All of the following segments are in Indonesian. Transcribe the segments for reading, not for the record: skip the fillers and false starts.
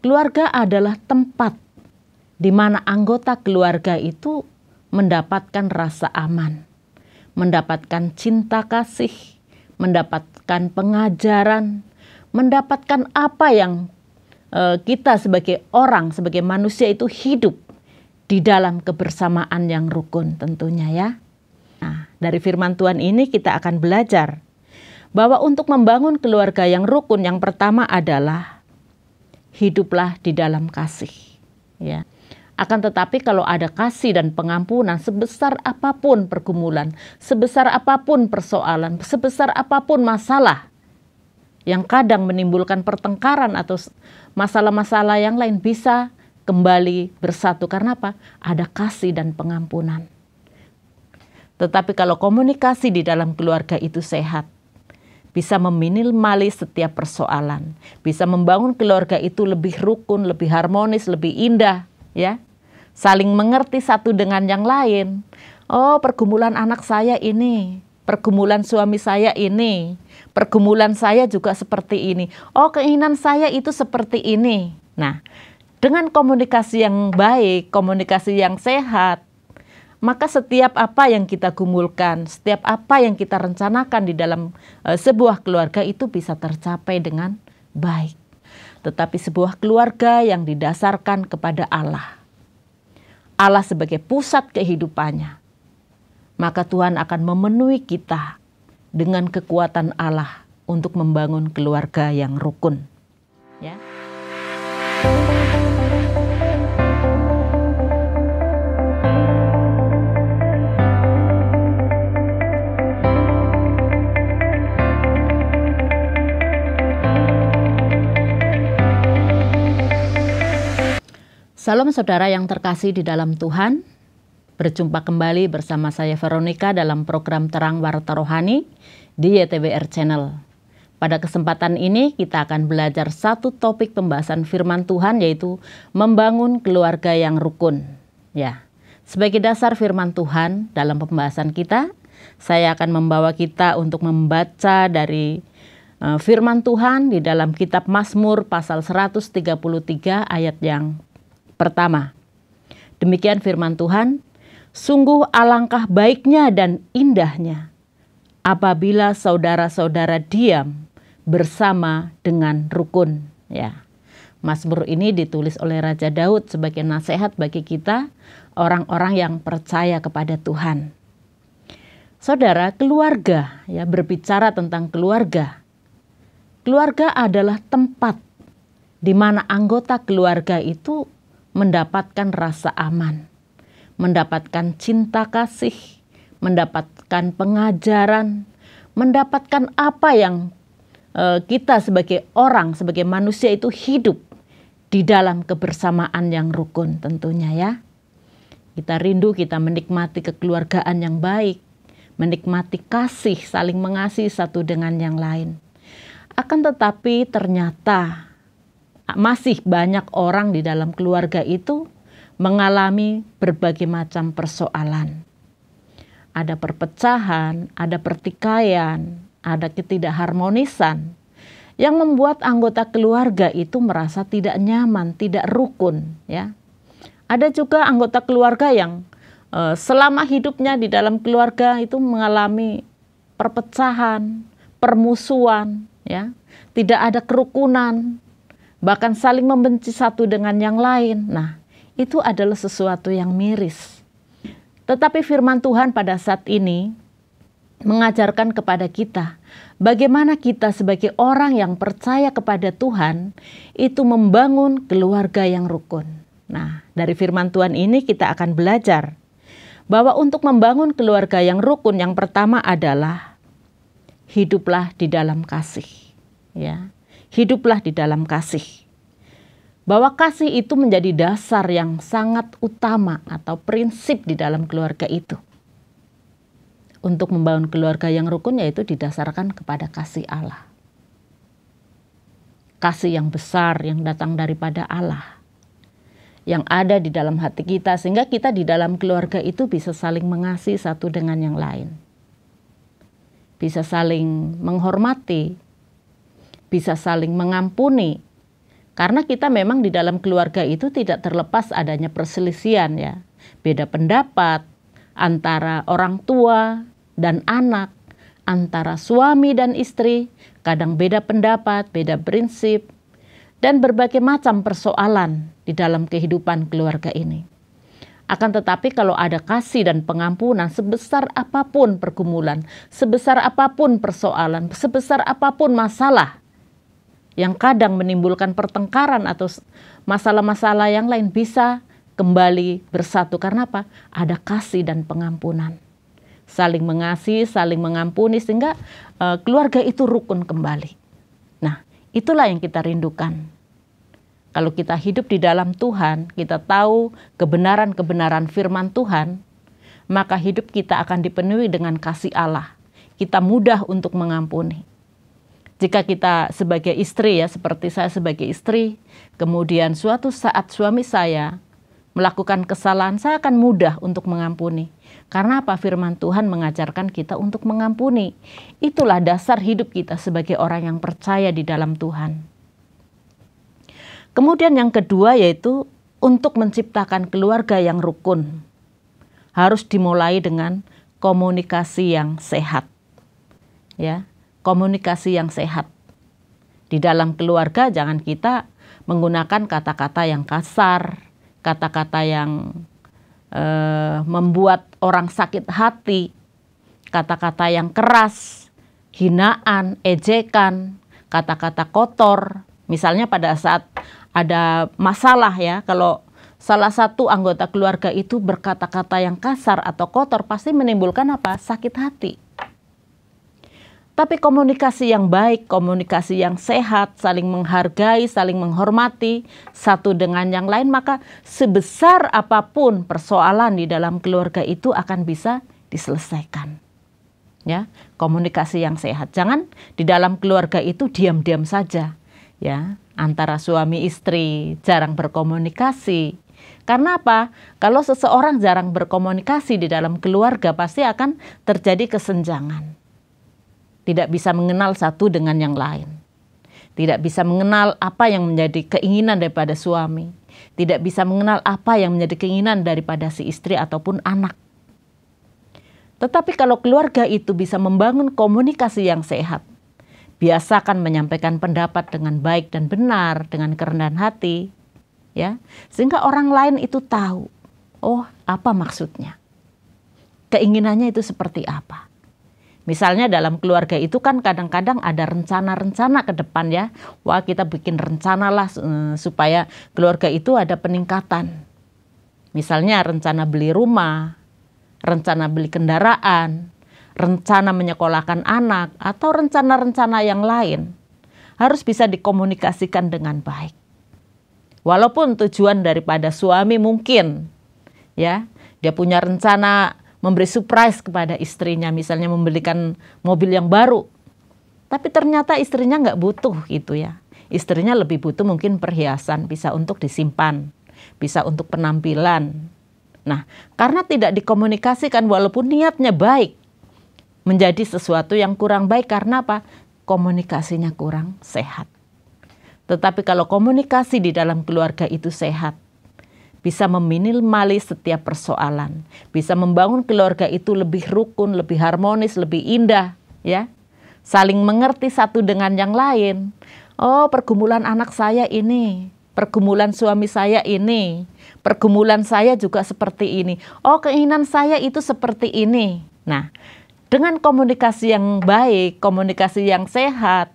Keluarga adalah tempat di mana anggota keluarga itu mendapatkan rasa aman, mendapatkan cinta kasih, mendapatkan pengajaran, mendapatkan apa yang kita sebagai orang, sebagai manusia itu hidup di dalam kebersamaan yang rukun tentunya ya. Nah, dari firman Tuhan ini kita akan belajar bahwa untuk membangun keluarga yang rukun yang pertama adalah hiduplah di dalam kasih. Ya. Akan tetapi kalau ada kasih dan pengampunan sebesar apapun pergumulan, sebesar apapun persoalan, sebesar apapun masalah yang kadang menimbulkan pertengkaran atau masalah-masalah yang lain bisa kembali bersatu. Karena apa? Ada kasih dan pengampunan. Tetapi kalau komunikasi di dalam keluarga itu sehat, bisa meminimalis setiap persoalan, bisa membangun keluarga itu lebih rukun, lebih harmonis, lebih indah, ya. Saling mengerti satu dengan yang lain. Oh, pergumulan anak saya ini, pergumulan suami saya ini, pergumulan saya juga seperti ini. Oh, keinginan saya itu seperti ini. Nah, dengan komunikasi yang baik, komunikasi yang sehat, maka setiap apa yang kita gumulkan, setiap apa yang kita rencanakan di dalam sebuah keluarga itu bisa tercapai dengan baik. Tetapi sebuah keluarga yang didasarkan kepada Allah, Allah sebagai pusat kehidupannya, maka Tuhan akan memenuhi kita dengan kekuatan Allah untuk membangun keluarga yang rukun. Ya. Salam saudara yang terkasih di dalam Tuhan. Berjumpa kembali bersama saya Veronica dalam program Terang Warta Rohani di YTWR Channel. Pada kesempatan ini kita akan belajar satu topik pembahasan firman Tuhan, yaitu membangun keluarga yang rukun. Ya, sebagai dasar firman Tuhan dalam pembahasan kita, saya akan membawa kita untuk membaca dari firman Tuhan di dalam kitab Mazmur pasal 133 ayat yang pertama. Demikian firman Tuhan, sungguh alangkah baiknya dan indahnya apabila saudara-saudara diam bersama dengan rukun. Ya. Mazmur ini ditulis oleh Raja Daud sebagai nasihat bagi kita, orang-orang yang percaya kepada Tuhan. Saudara, keluarga, ya, berbicara tentang keluarga. Keluarga adalah tempat di mana anggota keluarga itu mendapatkan rasa aman, mendapatkan cinta kasih, mendapatkan pengajaran, mendapatkan apa yang kita sebagai orang, sebagai manusia itu hidup di dalam kebersamaan yang rukun tentunya ya. Kita rindu, kita menikmati kekeluargaan yang baik, menikmati kasih, saling mengasihi satu dengan yang lain. Akan tetapi ternyata masih banyak orang di dalam keluarga itu mengalami berbagai macam persoalan. Ada perpecahan, ada pertikaian, ada ketidakharmonisan yang membuat anggota keluarga itu merasa tidak nyaman, tidak rukun. Ya. Ada juga anggota keluarga yang selama hidupnya di dalam keluarga itu mengalami perpecahan, permusuhan, ya. Tidak ada kerukunan, bahkan saling membenci satu dengan yang lain. Nah, itu adalah sesuatu yang miris. Tetapi firman Tuhan pada saat ini mengajarkan kepada kita bagaimana kita sebagai orang yang percaya kepada Tuhan itu membangun keluarga yang rukun. Nah, dari firman Tuhan ini kita akan belajar bahwa untuk membangun keluarga yang rukun yang pertama adalah hiduplah di dalam kasih. Ya. Hiduplah di dalam kasih. Bahwa kasih itu menjadi dasar yang sangat utama atau prinsip di dalam keluarga itu. Untuk membangun keluarga yang rukun yaitu didasarkan kepada kasih Allah. Kasih yang besar yang datang daripada Allah. Yang ada di dalam hati kita sehingga kita di dalam keluarga itu bisa saling mengasihi satu dengan yang lain. Bisa saling menghormati, bisa saling mengampuni, Karena kita memang di dalam keluarga itu tidak terlepas adanya perselisihan ya. Beda pendapat antara orang tua dan anak, antara suami dan istri, kadang beda pendapat, beda prinsip, dan berbagai macam persoalan di dalam kehidupan keluarga ini. Akan tetapi kalau ada kasih dan pengampunan, sebesar apapun pergumulan, sebesar apapun persoalan, sebesar apapun masalah yang kadang menimbulkan pertengkaran atau masalah-masalah yang lain, bisa kembali bersatu. Karena apa? Ada kasih dan pengampunan. Saling mengasihi, saling mengampuni, sehingga keluarga itu rukun kembali. Nah, itulah yang kita rindukan. Kalau kita hidup di dalam Tuhan, kita tahu kebenaran-kebenaran firman Tuhan, maka hidup kita akan dipenuhi dengan kasih Allah. Kita mudah untuk mengampuni. Jika kita sebagai istri ya, seperti saya sebagai istri, kemudian suatu saat suami saya melakukan kesalahan, saya akan mudah untuk mengampuni. Karena apa? Firman Tuhan mengajarkan kita untuk mengampuni. Itulah dasar hidup kita sebagai orang yang percaya di dalam Tuhan. Kemudian yang kedua yaitu untuk menciptakan keluarga yang rukun. Harus dimulai dengan komunikasi yang sehat. Ya. Komunikasi yang sehat. Di dalam keluarga jangan kita menggunakan kata-kata yang kasar, kata-kata yang membuat orang sakit hati, kata-kata yang keras, hinaan, ejekan, kata-kata kotor. Misalnya pada saat ada masalah ya, kalau salah satu anggota keluarga itu berkata-kata yang kasar atau kotor, pasti menimbulkan apa? Sakit hati. Tapi komunikasi yang baik, komunikasi yang sehat, saling menghargai, saling menghormati satu dengan yang lain, maka sebesar apapun persoalan di dalam keluarga itu akan bisa diselesaikan. Ya, komunikasi yang sehat. Jangan di dalam keluarga itu diam-diam saja. Ya, antara suami istri jarang berkomunikasi. Karena apa? Kalau seseorang jarang berkomunikasi di dalam keluarga, pasti akan terjadi kesenjangan. Tidak bisa mengenal satu dengan yang lain. Tidak bisa mengenal apa yang menjadi keinginan daripada suami. Tidak bisa mengenal apa yang menjadi keinginan daripada si istri ataupun anak. Tetapi kalau keluarga itu bisa membangun komunikasi yang sehat, biasakan menyampaikan pendapat dengan baik dan benar, dengan kerendahan hati, ya, sehingga orang lain itu tahu, oh apa maksudnya, keinginannya itu seperti apa. Misalnya dalam keluarga itu kan kadang-kadang ada rencana-rencana ke depan ya. Wah, kita bikin rencana lah supaya keluarga itu ada peningkatan. Misalnya rencana beli rumah, rencana beli kendaraan, rencana menyekolahkan anak, atau rencana-rencana yang lain. Harus bisa dikomunikasikan dengan baik. Walaupun tujuan daripada suami mungkin ya, dia punya rencana memberi surprise kepada istrinya, misalnya membelikan mobil yang baru. Tapi ternyata istrinya nggak butuh gitu ya. Istrinya lebih butuh mungkin perhiasan, bisa untuk disimpan, bisa untuk penampilan. Nah, karena tidak dikomunikasikan walaupun niatnya baik, menjadi sesuatu yang kurang baik. Karena apa? Komunikasinya kurang sehat. Tetapi kalau komunikasi di dalam keluarga itu sehat, bisa meminimalis setiap persoalan, bisa membangun keluarga itu lebih rukun, lebih harmonis, lebih indah, ya. Saling mengerti satu dengan yang lain. Oh, pergumulan anak saya ini, pergumulan suami saya ini, pergumulan saya juga seperti ini. Oh, keinginan saya itu seperti ini. Nah, dengan komunikasi yang baik, komunikasi yang sehat,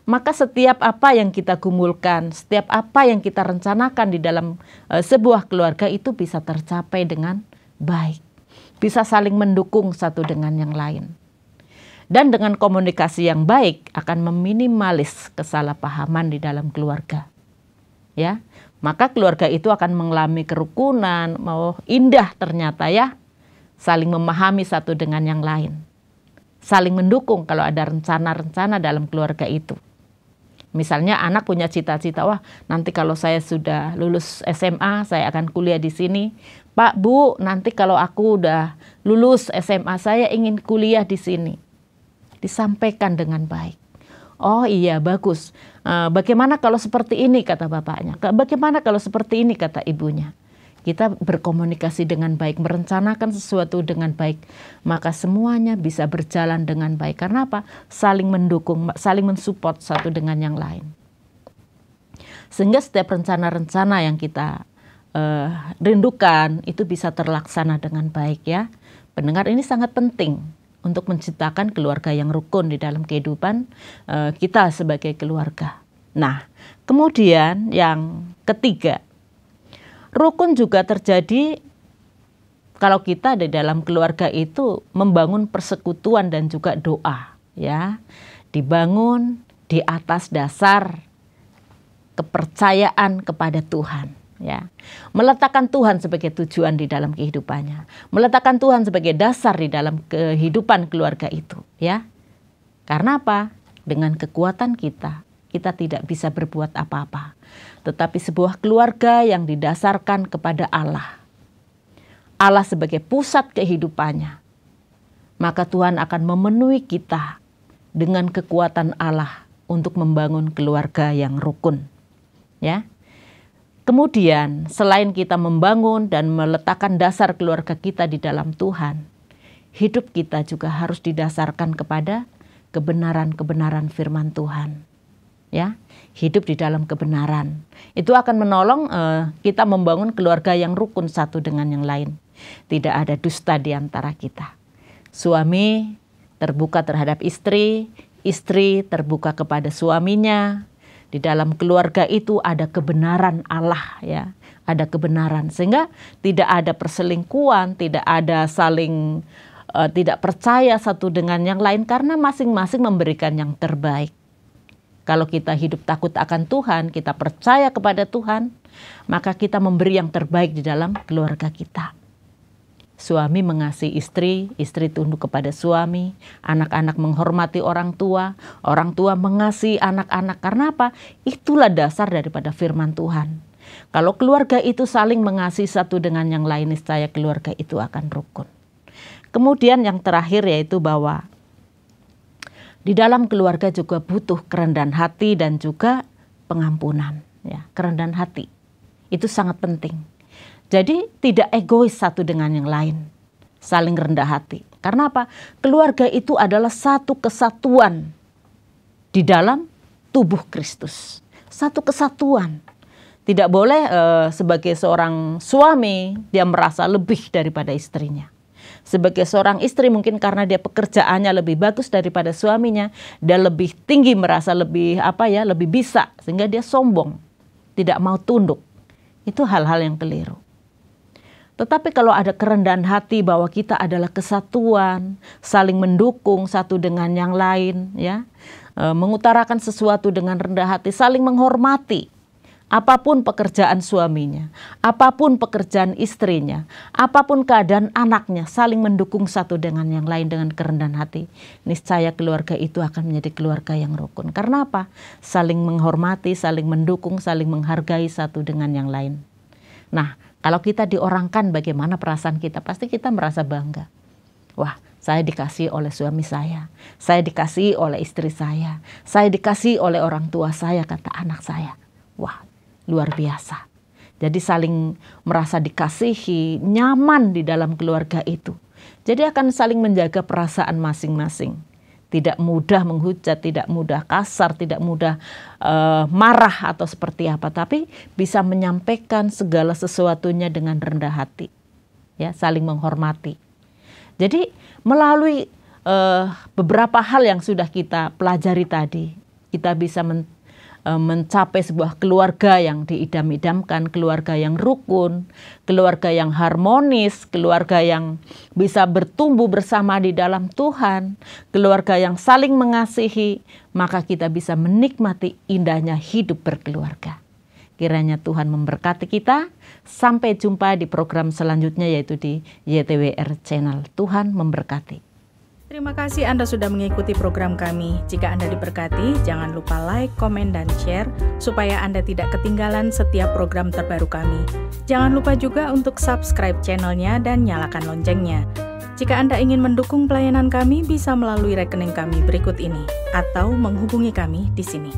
maka setiap apa yang kita gumulkan, setiap apa yang kita rencanakan di dalam sebuah keluarga itu bisa tercapai dengan baik. Bisa saling mendukung satu dengan yang lain. Dan dengan komunikasi yang baik akan meminimalis kesalahpahaman di dalam keluarga. Ya, maka keluarga itu akan mengalami kerukunan, mau indah ternyata ya. Saling memahami satu dengan yang lain. Saling mendukung kalau ada rencana-rencana dalam keluarga itu. Misalnya anak punya cita-cita, wah nanti kalau saya sudah lulus SMA, saya akan kuliah di sini. Pak, Bu, nanti kalau aku udah lulus SMA, saya ingin kuliah di sini. Disampaikan dengan baik. Oh iya, bagus. Bagaimana kalau seperti ini, kata bapaknya. Bagaimana kalau seperti ini, kata ibunya. Kita berkomunikasi dengan baik, merencanakan sesuatu dengan baik, maka semuanya bisa berjalan dengan baik. Karena apa? Saling mendukung, saling mensupport satu dengan yang lain. Sehingga setiap rencana-rencana yang kita rindukan itu bisa terlaksana dengan baik, ya. Pendengar, ini sangat penting untuk menciptakan keluarga yang rukun di dalam kehidupan kita sebagai keluarga. Nah, kemudian yang ketiga, rukun juga terjadi kalau kita di dalam keluarga itu membangun persekutuan dan juga doa, ya. Dibangun di atas dasar kepercayaan kepada Tuhan, ya. Meletakkan Tuhan sebagai tujuan di dalam kehidupannya, meletakkan Tuhan sebagai dasar di dalam kehidupan keluarga itu, ya. Karena apa? Dengan kekuatan kita tidak bisa berbuat apa-apa. Tetapi sebuah keluarga yang didasarkan kepada Allah sebagai pusat kehidupannya, maka Tuhan akan memenuhi kita dengan kekuatan Allah untuk membangun keluarga yang rukun, ya. Kemudian selain kita membangun dan meletakkan dasar keluarga kita di dalam Tuhan, hidup kita juga harus didasarkan kepada kebenaran-kebenaran firman Tuhan, ya. Hidup di dalam kebenaran itu akan menolong kita membangun keluarga yang rukun satu dengan yang lain. Tidak ada dusta di antara kita. Suami terbuka terhadap istri, istri terbuka kepada suaminya. Di dalam keluarga itu ada kebenaran Allah, ya, ada kebenaran, sehingga tidak ada perselingkuhan, tidak ada saling tidak percaya satu dengan yang lain, karena masing-masing memberikan yang terbaik. Kalau kita hidup takut akan Tuhan, kita percaya kepada Tuhan, maka kita memberi yang terbaik di dalam keluarga kita. Suami mengasihi istri, istri tunduk kepada suami, anak-anak menghormati orang tua mengasihi anak-anak. Karena apa? Itulah dasar daripada firman Tuhan. Kalau keluarga itu saling mengasihi satu dengan yang lain, niscaya keluarga itu akan rukun. Kemudian yang terakhir yaitu bahwa di dalam keluarga juga butuh kerendahan hati dan juga pengampunan, ya. Kerendahan hati itu sangat penting. Jadi tidak egois satu dengan yang lain, saling rendah hati. Karena apa? Keluarga itu adalah satu kesatuan di dalam tubuh Kristus, satu kesatuan. Tidak boleh sebagai seorang suami dia merasa lebih daripada istrinya. Sebagai seorang istri mungkin karena dia pekerjaannya lebih bagus daripada suaminya, dia lebih tinggi, merasa lebih lebih bisa, sehingga dia sombong, tidak mau tunduk. Itu hal-hal yang keliru. Tetapi kalau ada kerendahan hati bahwa kita adalah kesatuan, saling mendukung satu dengan yang lain, ya, mengutarakan sesuatu dengan rendah hati, saling menghormati. Apapun pekerjaan suaminya, apapun pekerjaan istrinya, apapun keadaan anaknya, saling mendukung satu dengan yang lain dengan kerendahan hati, niscaya keluarga itu akan menjadi keluarga yang rukun. Karena apa? Saling menghormati, saling mendukung, saling menghargai satu dengan yang lain. Nah, kalau kita diorangkan bagaimana perasaan kita, pasti kita merasa bangga. Wah, saya dikasihi oleh suami saya dikasihi oleh istri saya dikasihi oleh orang tua saya, kata anak saya. Wah, luar biasa. Jadi saling merasa dikasihi, nyaman di dalam keluarga itu. Jadi akan saling menjaga perasaan masing-masing. Tidak mudah menghujat, tidak mudah kasar, tidak mudah marah atau seperti apa. Tapi bisa menyampaikan segala sesuatunya dengan rendah hati. Ya, saling menghormati. Jadi melalui beberapa hal yang sudah kita pelajari tadi, kita bisa mencapai sebuah keluarga yang diidam-idamkan, keluarga yang rukun, keluarga yang harmonis, keluarga yang bisa bertumbuh bersama di dalam Tuhan, keluarga yang saling mengasihi, maka kita bisa menikmati indahnya hidup berkeluarga. Kiranya Tuhan memberkati kita. Sampai jumpa di program selanjutnya, yaitu di YTWR Channel. Tuhan memberkati. Terima kasih Anda sudah mengikuti program kami. Jika Anda diberkati, jangan lupa like, komen, dan share supaya Anda tidak ketinggalan setiap program terbaru kami. Jangan lupa juga untuk subscribe channelnya dan nyalakan loncengnya. Jika Anda ingin mendukung pelayanan kami, bisa melalui rekening kami berikut ini atau menghubungi kami di sini.